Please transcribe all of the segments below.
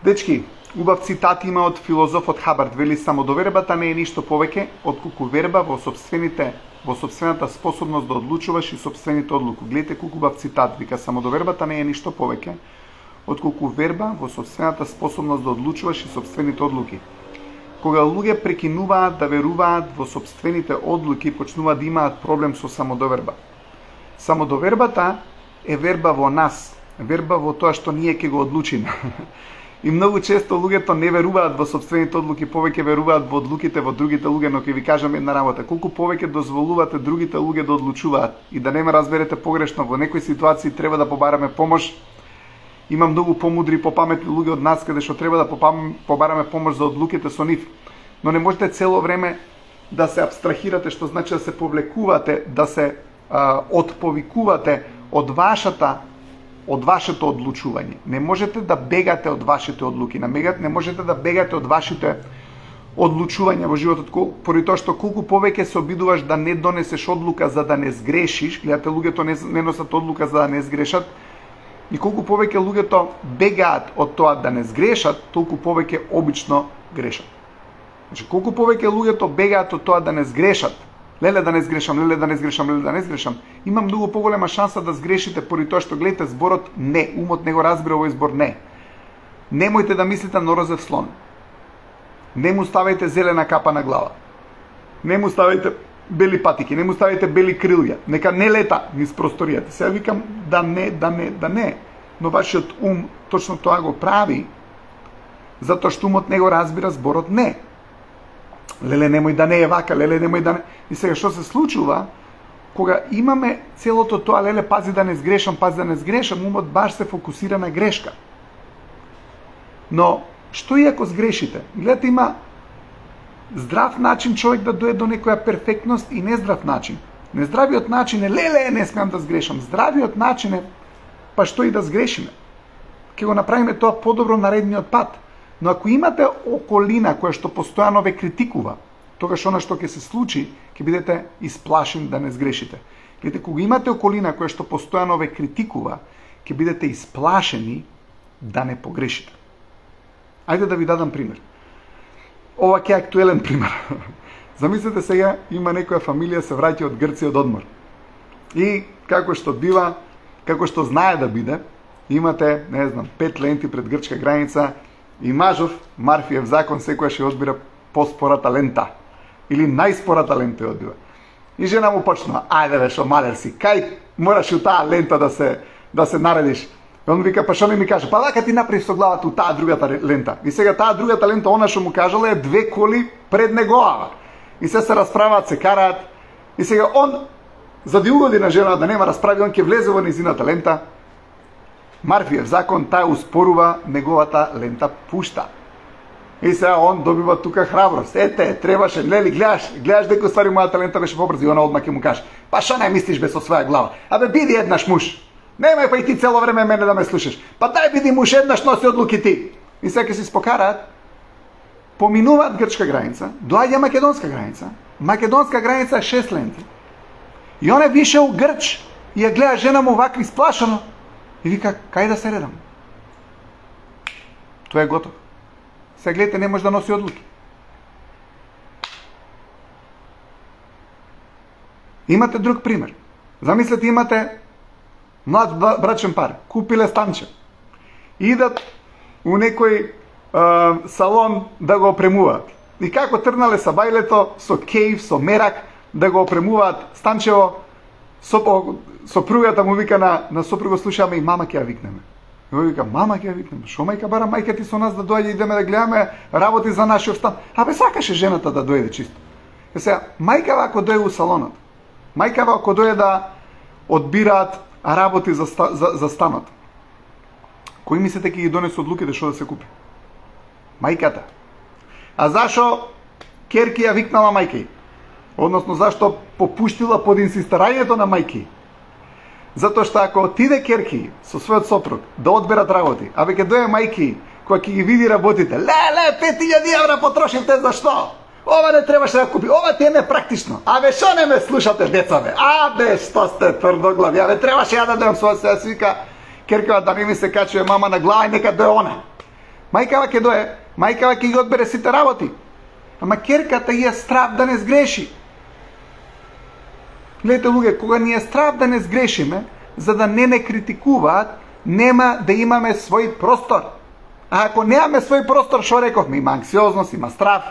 Дечки, убав цитат има од филозофот Хабард, вели самодовербата не е ништо повеќе отколку верба во сопствената способност да одлучуваш и сопствените одлуки. Гледате колку убав цитат, вика самодовербата не е ништо повеќе отколку верба во сопствената способност да одлучуваш и сопствените одлуки. Кога луѓе прекинуваат да веруваат во сопствените одлуки, почнуваат да имаат проблем со самодоверба. Самодовербата е верба во нас, верба во тоа што ние ќе го одлучиме. И многу често луѓето не веруваат во сопствените одлуки, повеќе веруваат во одлуките во другите луѓе, но ќе ви кажам една работа. Колку повеќе дозволувате другите луѓе да одлучуваат и да не ме разберете погрешно, во некои ситуации треба да побараме помош. Има многу помудри, попаметни луѓе од нас каде што треба да побараме помош за одлуките со нив. Но не можете цело време да се абстрахирате, што значи да се повлекувате, да се отповикувате од вашето одлучување. Не можете да бегате од вашите одлуки, не можете да бегате од вашите одлучувања во животот, поради тоа што колку повеќе се обидуваш да не донесеш одлука за да не сгрешиш, гледате луѓето не носат одлука за да не сгрешат, и колку повеќе луѓето бегаат од тоа да не сгрешат, толку повеќе обично грешат. Значи, колку повеќе луѓето бегаат од тоа да не сгрешат, леле да не сгрешам, има многу поголема шанса да сгрешите поради тоа што гледате зборот не, умот не го разбира овој збор не. Немојте да мислите на розев слон. Не му ставајте зелена капа на глава. Не му ставајте бели патики, не му ставајте бели крилја. Нека не лета низ просторијата. Сега викам да не. Но вашиот ум точно тоа го прави, затоа што умот не го разбира зборот не. Леле, немој да не е вака, леле, немој да не... И сега, што се случува, кога имаме целото тоа, леле, пази да не сгрешам, умот баш се фокусира на грешка. Но, што и ако сгрешите? Гледате, има здрав начин човек да дојде до некоја перфектност и нездрав начин. Нездравиот начин е, леле, не смеам да сгрешам. Здравиот начин е, па што и да сгрешиме. Ке го направиме тоа подобро наредниот пат. Но ако имате околина која што постојано ве критикува, тогаш она што ќе се случи, ќе бидете исплашени да не сгрешите. Гледате, кога имате околина која што постојано ве критикува, ќе бидете исплашени да не погрешите. Ајде да ви дадам пример. Ова ќе е актуелен пример. Замислете сега, има некоја фамилија се враќа од Грција од одмор. И како што бива, како што знае да биде, имате, не знам, 5 ленти пред грчка граница и мажов, Марфиев закон, секојаш ја одбира поспората лента. Или најспората лента ја одбира. И жена му почнува, ајде бе, шо малер си, кај мораш у таа лента да се наредиш. И он вика, па шо не ми каже, па вака ти направи со главата у таа другата лента. И сега таа другата лента, она што му кажала е 2 коли пред неговата. И се расправаат, се караат. И сега он, за да угоди на жена да нема расправи, он ќе влезе во низината лента. Марфиев закон, таа успорува, неговата лента пушта. И сега он добива тука храброст. Ете, требаше, лели, гледаш дека ствари мојата лента беше побрза и она одма ќе му каже, па шо не мислиш бе со своја глава? Абе биди еднаш муж. Немај па и ти цело време мене да ме слушаш. Па дај биди муж, еднаш носи одлуки ти. И сега ќе се спокараат, поминуваат грчка граница, доаѓа македонска граница. Македонска граница 6 ленти. И он е вишел грч и ја гледа жена му вакви сплашано. И вика, кај да се редам? Тоа е готово. Сега гледате, не може да носи одлуки. Имате друг пример. Замислете, имате млад брачен пар, купиле станче. Идат у некој салон да го опремуваат. И како трнале са бајлето, со кейв, со мерак, да го опремуваат станчево, сопругата му вика на сопруго, слушаме и мама ќе ја викнеме. И он вика, мама ќе ја викнеме. Шо мајка бара, мајка ти со нас да доаѓа, идеме да гледаме работи за нашиот стан. Абе сакаше жената да дојде чисто. И сега, мајка ако дојде у салонот, мајка ако дојде да одбираат работи за станот, кои мислите ќе ги донесе одлуките што да се купи? Мајката. А зашо керки ја викнала мајка? Односно, зашто попуштила под инсистирањето на мајки? Затоа што ако отиде керки со својот сопруг да одберат работи, абе ќе дојде мајки која ќе ги види работите, леле, 5000 евра потрошивте, зашто? Ова не требаше да купи, ова ти е непрактично. Абе, шо не ме слушате, деца, бе? Абе, што сте тврдоглави? Абе, требаше ја да дојам со се, вика керкава да не ми се качува мама на глава и нека дојде она. Мајкава ќе дое, мајкава ќе ги одбере сите работи. Ама керката ја страв да не сгреши. Гледате, луѓе, кога ни е страв да не сгрешиме, за да не критикуваат, нема да имаме свој простор. А ако немаме свој простор, што рековме? Има анксиозност, има страв.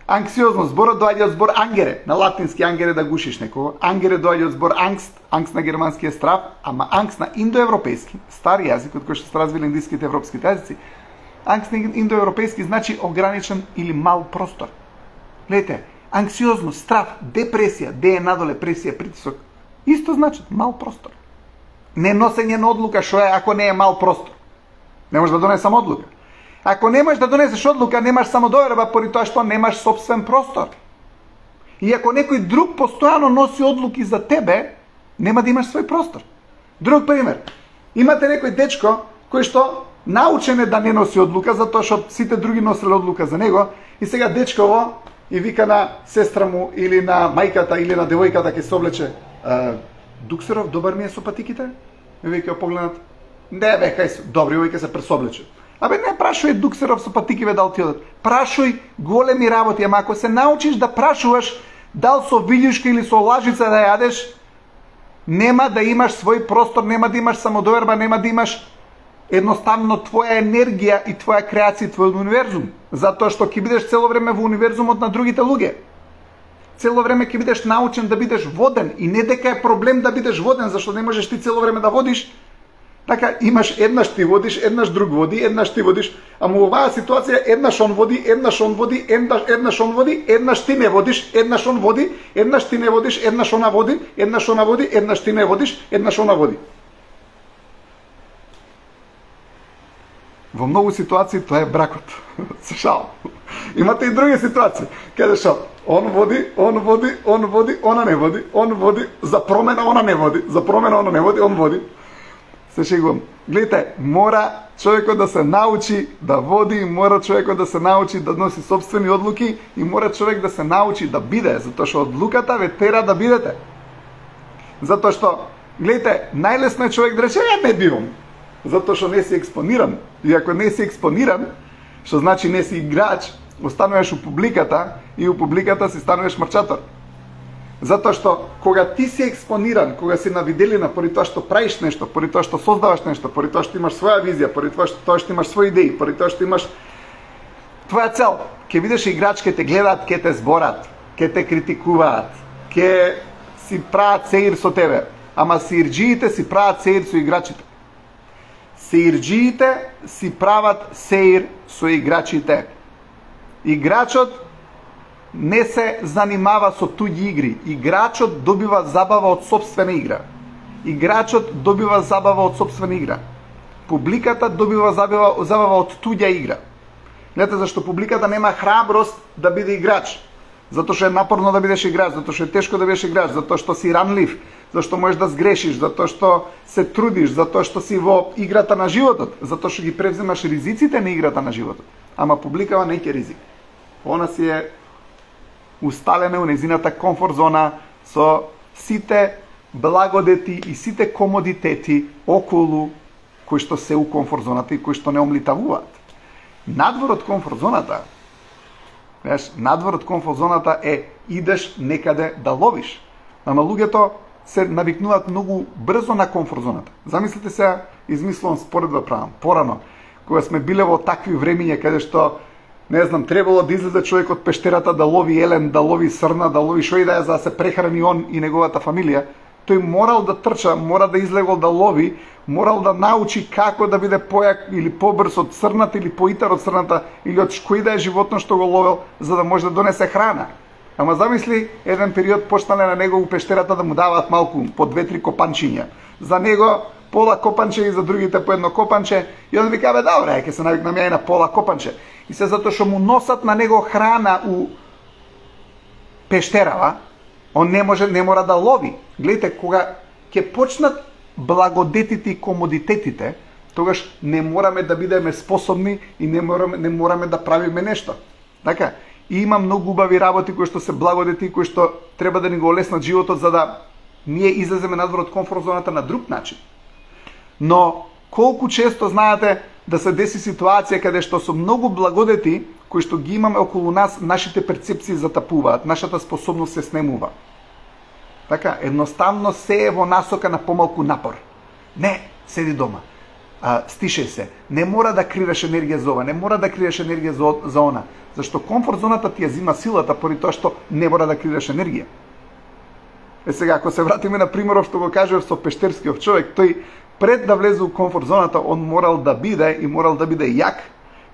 Анксиозност, зборот доаѓа од збор ангере, на латински ангере да гушиш некого. Ангере доаѓа од збор ангст, ангст на германски е страв, ама ангст на индоевропејски, стари јазик од кој што се развили индиските европските јазици. Ангст на индоевропејски значи ограничен или мал простор. Гледате, анксиозност, страв, депресија, де е надоле, пресија, притисок, исто значи мал простор. Не носење на одлука, што е ако не е мал простор. Не можеш да донесам одлука. Ако не можеш да донесеш одлука, немаш самодоверба, поради тоа што немаш собствен простор. И ако некој друг постојано носи одлуки за тебе, нема да имаш свој простор. Друг пример. Имате некој дечко кој што научен е да не носи одлука, затоа што сите други носели одлука за него, и сега дечково и вика на сестра му или на мајката или на девојката ќе се облече: Дуксеров, добар ми е со патиките? И вика погледнат: не бе, кај се, добри, овој ќе се пресоблече. Абе, не прашувај Дуксеров со патикиве дал ти одат. Прашувај големи работи, ама ако се научиш да прашуваш дал со вилјушка или со лажица да јадеш, нема да имаш свој простор, нема да имаш самодоверба, нема да имаш едноставно твоја енергија и твоја креација, твојот универзум. Затоа што ќе бидеш цело време во универзумот на другите луѓе. Цело време ќе бидеш научен да бидеш воден, и не дека е проблем да бидеш воден, зашто не можеш ти цело време да водиш. Така, имаш еднаш ти водиш, еднаш друг води, еднаш ти водиш, ама оваа ситуација еднаш он води, еднаш он води, еднаш он води, еднаш ти не водиш, еднаш он води, еднаш ти не водиш, еднаш она води, еднаш она води, еднаш ти не водиш, еднаш она води. Во многу ситуации тоа е бракот. Се шал. Имате и други ситуации. Каде шал? Он води, он води, он води, она не води, он води, за промена она не води, за промена она не води, он води. Се шегувам. Гледате, мора човекот да се научи да води, мора човекот да се научи да носи собствени одлуки и мора човек да се научи да биде, затоа што одлуката ве тера да бидете. Затоа што, гледате, најлесно е човек да рече: ја не бивам, затоа што не си експониран. И ако не си експониран, што значи не си играч, остануваш у публиката и у публиката си стануваш мрчатор. Затоа што кога ти си експониран, кога си на виделина, поради тоа што правиш нешто, поради тоа што создаваш нешто, поради тоа што имаш своја визија, поради тоа што имаш своји идеи, поради тоа што имаш твоја цел, ќе видиш играч, ќе те гледаат, ќе те зборат, ќе те критикуваат, ќе си прават сеир со тебе, ама сеирџиите си прават сеир со играчите. Сеирџиите си прават сеир со играчите. Играчот не се занимава со туѓи игри. Играчот добива забава од собствена игра. Играчот добива забава од собствена игра. Публиката добива забава од туѓа игра. Гледате зашто публиката нема храброст да биде играч. Затоа што е напорно да бидеш играч, затоа што е тешко да бидеш играч, затоа што си ранлив, зашто можеш да сгрешиш, затоа што се трудиш, затоа што си во играта на животот, затоа што ги превземаш ризиците на играта на животот. Ама публикава не ќе ризик. Она си е усталена у незината комфорт зона со сите благодети и сите комодитети околу кои што се у комфорт зоната и кои што не омлитавуваат. Надвор од комфорт зоната, надвор од комфорт зоната е идеш некаде да ловиш. Ама луѓето се навикнуваат многу брзо на комфорт зоната. Замислите се, измислувам споредба правам. Порано, кога сме биле во такви времиња каде што не знам, требало да излезе човек од пештерата да лови елен, да лови срна, да лови шо и да е за да се прехрани он и неговата фамилија, тој морал да трча, мора да излегол да лови, морал да научи како да биде појак или побрз од срната или поитар од срната или од кој да е животно што го ловел, за да може да донесе храна. Ама замисли, еден период почнале на него у пештерата да му даваат малку по 2-3 копанчиња. За него пола копанче и за другите по едно копанче, и он вика: бе, добре, ќе се навикнам ја и на пола копанче. И се затоа што му носат на него храна у пештерава, он не мора да лови. Гледате, кога ќе почнат благодетите и комодитетите, тогаш не мораме да бидеме способни и не мораме да правиме нешто. Така, и има многу убави работи кои што се благодети, кои што треба да ни го олеснат животот за да ние излеземе надвор од комфорт зоната на друг начин. Но колку често, знаете, да се деси ситуација каде што со многу благодети кои што ги имаме околу нас, нашите перцепции затапуваат, нашата способност се снемува. Така, едноставно се е во насока на помалку напор. Не, седи дома. Стишеј се. Не мора да креираш енергија за ова, не мора да креираш енергија за она. Зашто комфорт зоната ти ја зима силата, поради тоа што не мора да креираш енергија. Сега, ако се вратиме на примерот што го кажав со пештерскиот човек, тој пред да влезе у комфорт зоната, он морал да биде јак,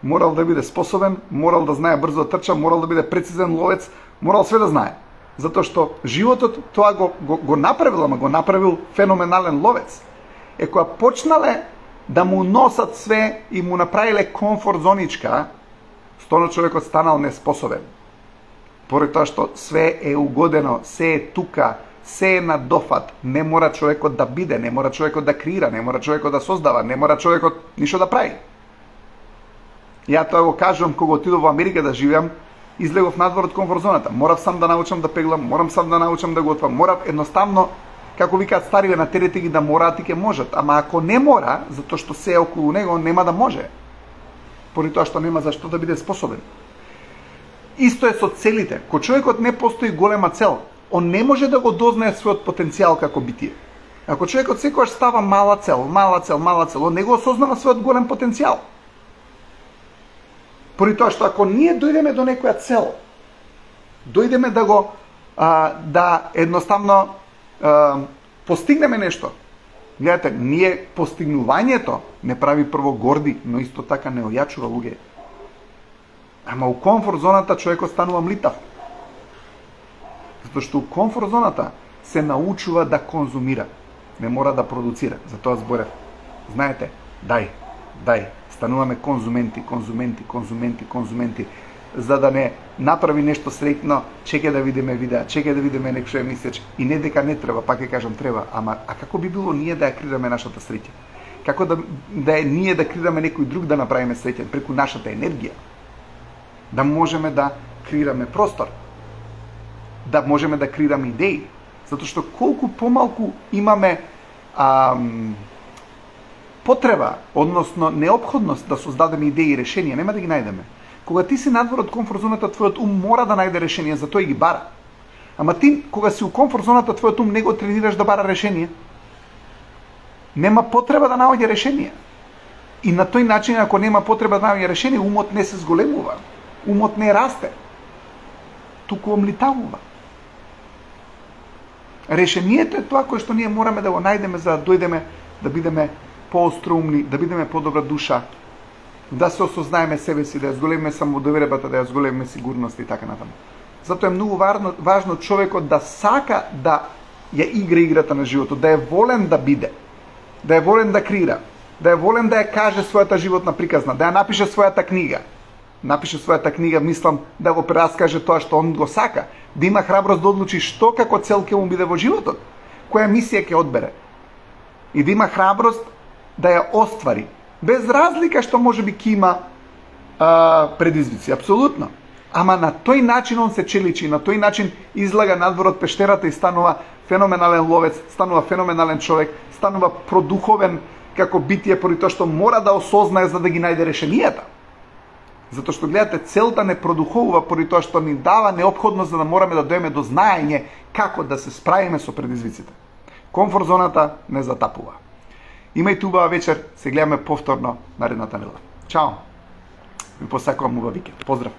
морал да биде способен, морал да знае брзо да трча, морал да биде прецизен ловец, морал све да знае. Затоа што животот тоа го направил, ама го направил феноменален ловец. Кога почнале да му носат све и му направиле комфорт зоничка, стоно човекот станал неспособен. Поради тоа што све е угодено, се е тука, се е на дофат, не мора човекот да биде, не мора човекот да креира, не мора човекот да создава, не мора човекот ништо да прави. Ја тоа го кажувам кога отидов во Америка да живеам, излегов надвор од комфорт зоната. Морав сам да научам да пеглам, морам сам да научам да готвам, морав едноставно, како викаат стариве на терете ги да мораат и ќе можат. Ама ако не мора, затоа што се е околу него, нема да може. Поради тоа што нема зашто да биде способен. Исто е со целите. Ко човекот не постои голема цел, он не може да го дознае својот потенцијал како битие. Ако човекот секогаш става мала цел, он не го осознава својот голем потенцијал. Поради тоа што ако ние дојдеме до некоја цел, дојдеме да го да едноставно постигнеме нешто. Гледате, ние постигнувањето не прави прво горди, но исто така не ојачува луѓе. Ама у комфорт зоната човекот станува млитав. Затоа што у комфорт зоната се научува да конзумира, не мора да продуцира. Затоа зборев. Знаете, дај, стануваме конзументи, за да не направи нешто среќно, чекај да видиме видеа, чекај да видиме некоја емисија, и не дека не треба, пак ќе кажам треба, ама како би било ние да ја креираме нашата среќа? Како да е ние да креираме некој друг да направиме среќен преку нашата енергија? Да можеме да креираме простор, да можеме да креираме идеи, затоа што колку помалку имаме потреба, односно неопходност да создадеме идеи и решенија, нема да ги најдеме. Кога ти си надвор од комфорт зоната, твојот ум мора да најде решение, затоа и ги бара. Ама ти, кога си у комфорт зоната, твојот ум не го тренираш да бара решение. Нема потреба да наоѓа решение. И на тој начин, ако нема потреба да наоѓа решение, умот не се зголемува. Умот не расте. Туку омлитавува. Решението е тоа кое што ние мораме да го најдеме за да дојдеме да бидеме поостроумни, да бидеме подобра душа, да се осознаеме себе си, да ја зголемиме самодовербата, да ја зголемиме сигурност и така натаму. Затоа е многу важно човекот да сака да ја игра играта на животот, да е волен да биде, да е волен да креира, да е волен да ја каже својата животна приказна, да ја напише својата книга. Напише својата книга, мислам, да го прераскаже тоа што он го сака, да има храброст да одлучи што како цел ќе му биде во животот, која мисија ќе одбере. И да има храброст да ја оствари, без разлика што можеби ќе има предизвици, апсолутно. Ама на тој начин он се челичи, на тој начин излага надвор од пештерата и станува феноменален ловец, станува феноменален човек, станува продуховен како битие, поради тоа што мора да осознае за да ги најде решенијата. Затоа што гледате, целта не продуховува поради тоа што ни дава неопходност за да мораме да дојдеме до знаење како да се справиме со предизвиците. Комфорт зоната не затапува. Имајте убава вечер, се гледаме повторно наредната недела. Чао! Ви посакувам убав викенд. Поздрав!